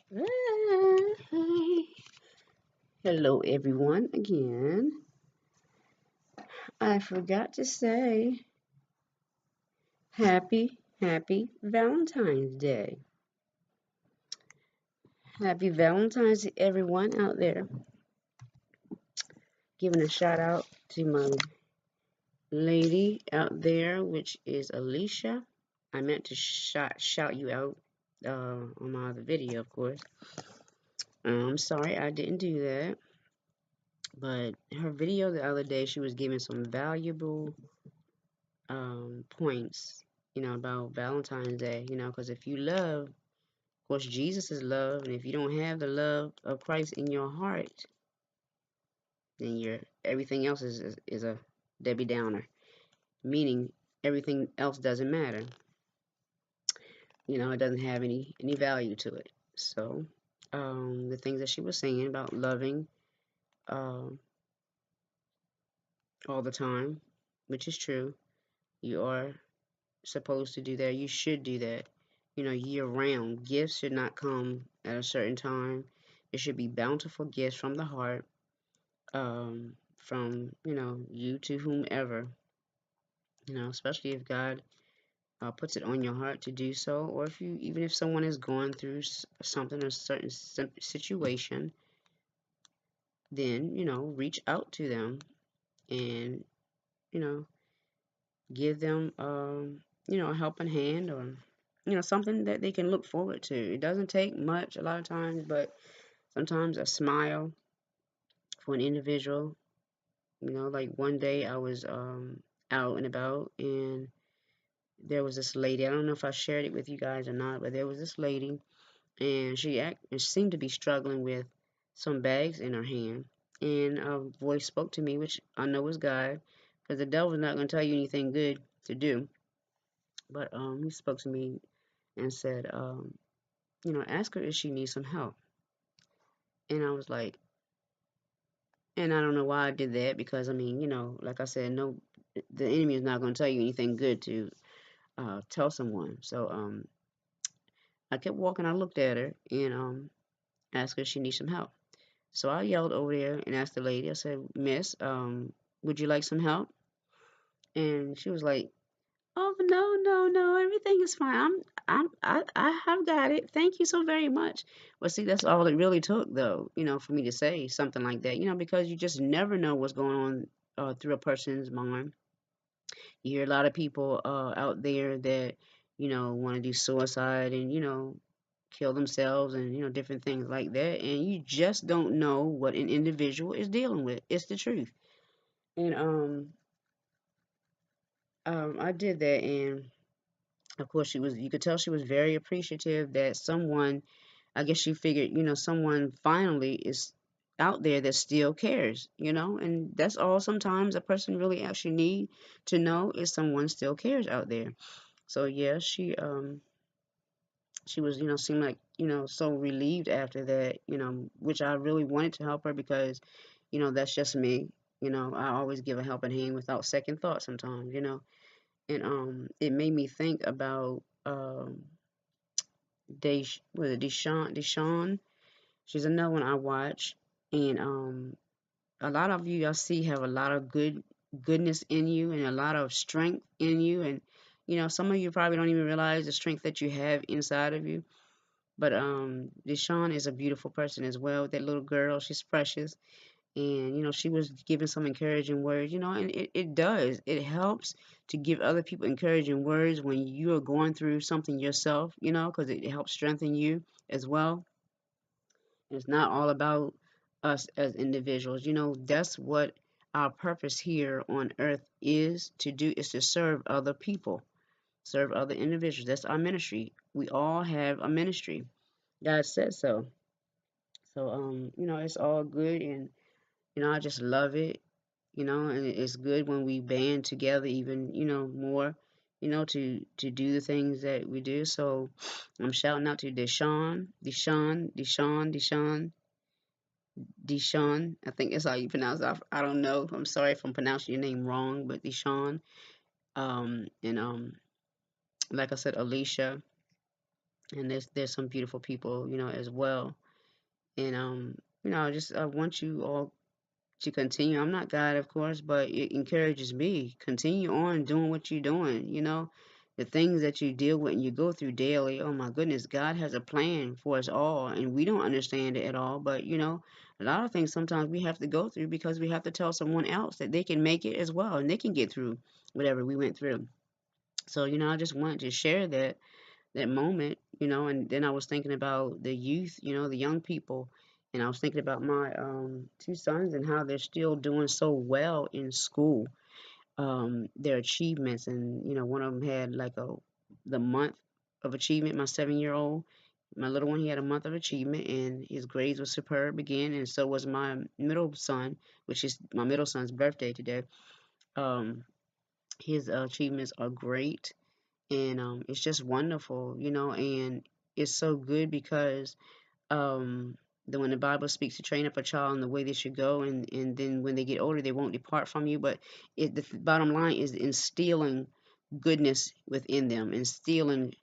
Hey. Hello, everyone, again. I forgot to say happy Valentine's Day. Happy Valentine's to everyone out there. Giving a shout out to my lady out there, which is Alicia. I meant to shout you out on my other video, of course. I'm sorry I didn't do that. But her video the other day, she was giving some valuable points, about Valentine's Day, because if you love, of course, Jesus is love, and if you don't have the love of Christ in your heart, then everything else is a Debbie Downer, meaning everything else doesn't matter. It doesn't have any value to it. So, the things that she was saying about loving um, all the time, which is true, you are supposed to do that. You should do that, year round. Gifts should not come at a certain time. It should be bountiful gifts from the heart, from, you to whomever, especially if God puts it on your heart to do so, or even if someone is going through something, a certain situation, then, reach out to them and, you know, give them, a helping hand or, something that they can look forward to. It doesn't take much a lot of times, but sometimes a smile for an individual. Like one day I was out and about and there was this lady. I don't know if I shared it with you guys or not, but there was this lady and she seemed to be struggling with some bags in her hand. And a voice spoke to me, which I know was God, because the devil's not going to tell you anything good to do. But he spoke to me and said, ask her if she needs some help. And I was like, and I don't know why I did that because I mean, like I said, no, the enemy is not going to tell you anything good to tell someone. So I kept walking. I looked at her and asked her if she needs some help. So I yelled over there and asked the lady. I said, Miss, would you like some help? And she was like, oh no, no, no, everything is fine. I have got it. Thank you so very much. Well, see, that's all it really took, though, for me to say something like that, because you just never know what's going on through a person's mind. You hear a lot of people out there that, want to do suicide and, kill themselves and, different things like that. And you just don't know what an individual is dealing with. It's the truth. And I did that, and of course, you could tell she was very appreciative that someone, I guess she figured, someone finally is out there that still cares, and that's all sometimes a person really actually need to know is someone still cares out there. So yeah, she was, seemed like, so relieved after that, which I really wanted to help her because, that's just me. I always give a helping hand without second thought sometimes, and it made me think about was it Deshawn? She's another one I watch, and a lot of you I see have a lot of goodness in you and a lot of strength in you, and some of you probably don't even realize the strength that you have inside of you. But Deshawn is a beautiful person as well. That little girl, she's precious, and she was giving some encouraging words, and it does, it helps to give other people encouraging words when you are going through something yourself, because it helps strengthen you as well. It's not all about us as individuals. That's what our purpose here on earth is to do, is to serve other people, serve other individuals. That's our ministry. We all have a ministry. God said so. So it's all good, and I just love it, and it's good when we band together even, more, to do the things that we do. So I'm shouting out to Deshawn. I think that's how you pronounce it. I don't know. I'm sorry if I'm pronouncing your name wrong, but Deshawn. And like I said, Alicia. and there's some beautiful people, as well. And I just I want you all to continue. I'm not God, of course, but it encourages me. Continue on doing what you're doing. The things that you deal with and you go through daily. Oh my goodness, God has a plan for us all, and we don't understand it at all. But a lot of things sometimes we have to go through because we have to tell someone else that they can make it as well, and they can get through whatever we went through. So I just wanted to share that moment, and then I was thinking about the youth, the young people, and I was thinking about my two sons and how they're still doing so well in school, their achievements, and one of them had like the month of achievement. My 7-year-old, my little one, he had a month of achievement, and his grades were superb again, and so was my middle son, which is my middle son's birthday today. Um, his achievements are great, and it's just wonderful, and it's so good because um, when the Bible speaks to train up a child in the way they should go, and then when they get older, they won't depart from you. But the bottom line is instilling goodness within them, instilling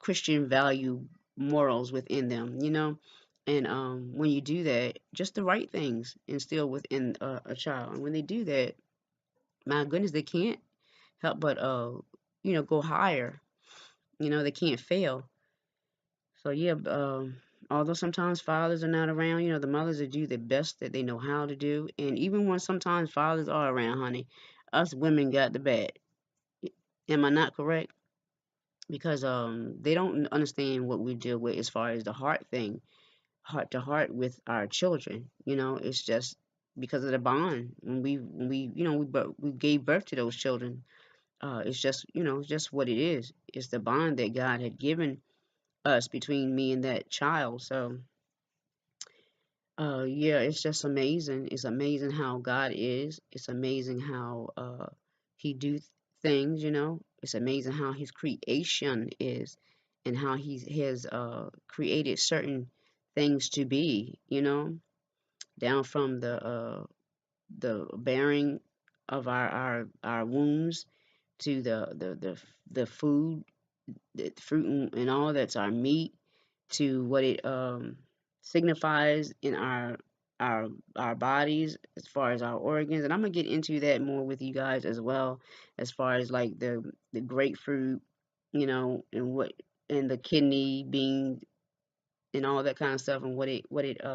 Christian value morals within them, And when you do that, just the right things instill within a child, and when they do that, my goodness, they can't help but go higher. They can't fail. So yeah, although sometimes fathers are not around, the mothers will do the best that they know how to do. And even when sometimes fathers are around, honey, us women got the bad. Am I not correct? Because they don't understand what we deal with as far as the heart thing, heart to heart with our children. It's just because of the bond when we we gave birth to those children. It's just it's just what it is. It's the bond that God had given us between me and that child. So yeah, it's just amazing. It's amazing how God is. It's amazing how He do things. It's amazing how His creation is, and how He has created certain things to be. Down from the bearing of our wombs to the food, the fruit and all that's our meat, to what it signifies in our our bodies as far as our organs. And I'm gonna get into that more with you guys as well, as far as like the grapefruit, and what, and the kidney being, and all that kind of stuff, and what it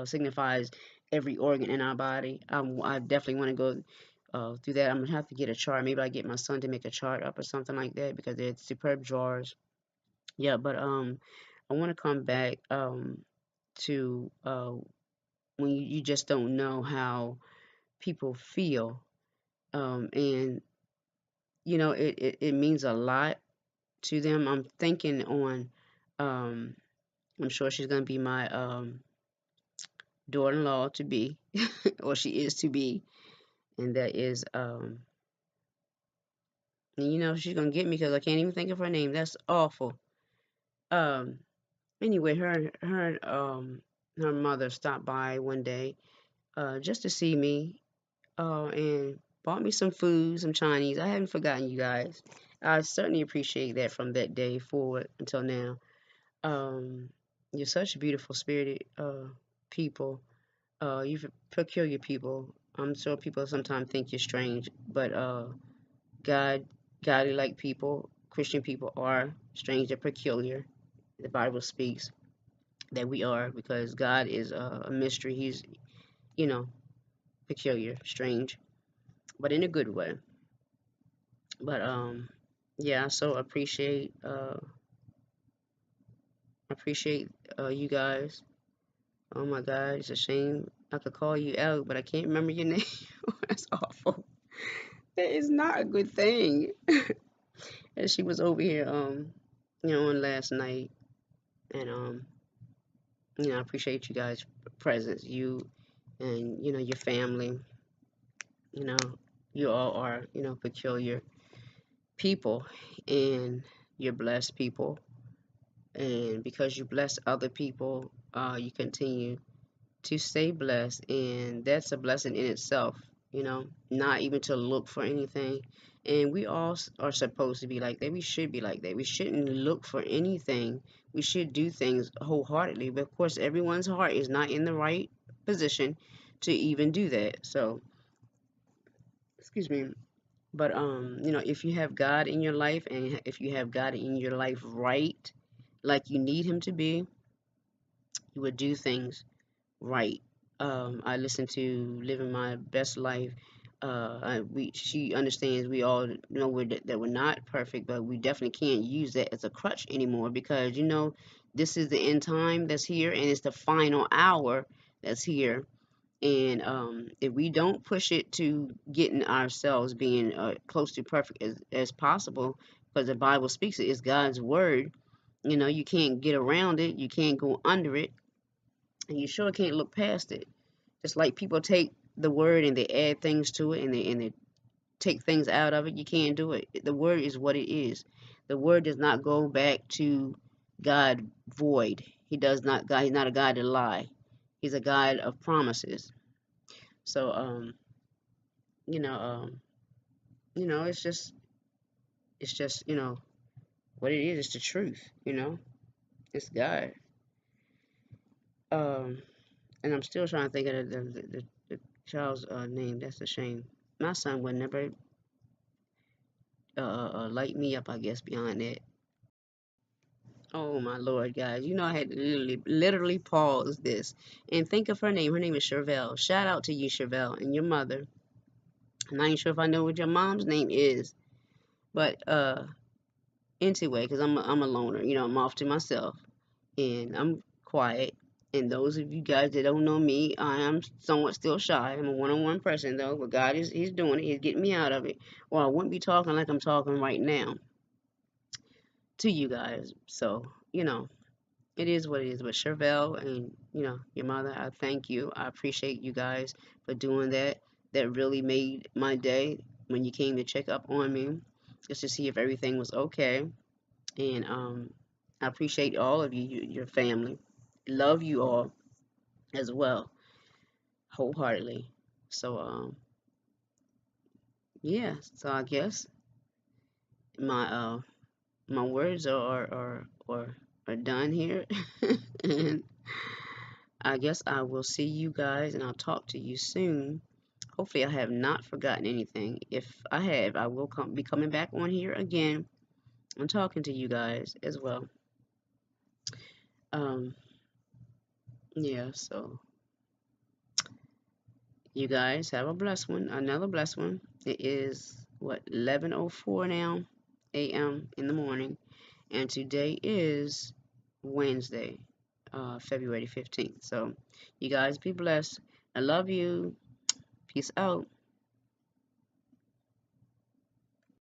signifies every organ in our body. I definitely want to go through that. I'm gonna have to get a chart. Maybe I get my son to make a chart up or something like that, because they're superb drawers. Yeah, but I want to come back to when you just don't know how people feel, and it means a lot to them. I'm thinking on, um, I'm sure she's gonna be my daughter-in-law to be, or she is to be, and that is and she's gonna get me because I can't even think of her name. That's awful. Um, anyway, her mother stopped by one day just to see me, and bought me some food, some Chinese. I haven't forgotten you guys. I certainly appreciate that from that day forward until now. Um, you're such beautiful spirited people. You're peculiar people. I'm sure people sometimes think you're strange, but God, godly like people, Christian people are strange and peculiar. The Bible speaks that we are, because God is a mystery. He's, you know, peculiar, strange, but in a good way. But yeah, I so appreciate you guys. Oh my God, it's a shame I could call you out, but I can't remember your name. That's awful. That is not a good thing. And she was over here on last night, and I appreciate you guys' presence, you and your family. You know, you all are peculiar people, and you're blessed people, and because you bless other people, you continue to stay blessed, and that's a blessing in itself. Not even to look for anything, and we all are supposed to be like that. We should be like that. We shouldn't look for anything. we should do things wholeheartedly. But of course, everyone's heart is not in the right position to even do that. So, excuse me. But if you have God in your life, and if you have God in your life right, like you need Him to be, you would do things right. I listen to Living My Best Life. She understands we all know that we're not perfect, but we definitely can't use that as a crutch anymore, because this is the end time that's here, and it's the final hour that's here. And if we don't push it to getting ourselves being close to perfect as possible, because the Bible speaks it, it's God's word. You can't get around it, you can't go under it, and you sure can't look past it. Just like people take the word and they add things to it, and they take things out of it, you can't do it. The word is what it is. The word does not go back to God void. He's not a God to lie. He's a God of promises. So you know, it's just what it is. It's the truth. It's God. Um, and I'm still trying to think of the child's name. That's a shame. My son would never light me up, I guess, beyond that. Oh my Lord, guys! I had to literally pause this and think of her name. Her name is Chervelle. Shout out to you, Chervelle, and your mother. And I ain't sure if I know what your mom's name is, but anyway, because I'm a loner. I'm off to myself, and I'm quiet. And those of you guys that don't know me, I am somewhat still shy. I'm a one-on-one person though, but God He's doing it. He's getting me out of it. Or I wouldn't be talking like I'm talking right now to you guys. So, it is what it is. But Chervelle and, your mother, I thank you. I appreciate you guys for doing that. That really made my day when you came to check up on me, just to see if everything was okay. And I appreciate all of you, your family. Love you all as well, wholeheartedly. So yeah. So I guess my my words are done here, and I guess I will see you guys, and I'll talk to you soon. Hopefully, I have not forgotten anything. If I have, I will be coming back on here again and talking to you guys as well. Um, yeah. So you guys have a blessed one, another blessed one. It is what 11:04 now, a.m. in the morning, and today is Wednesday, February 15th. So you guys be blessed. I love you. Peace out.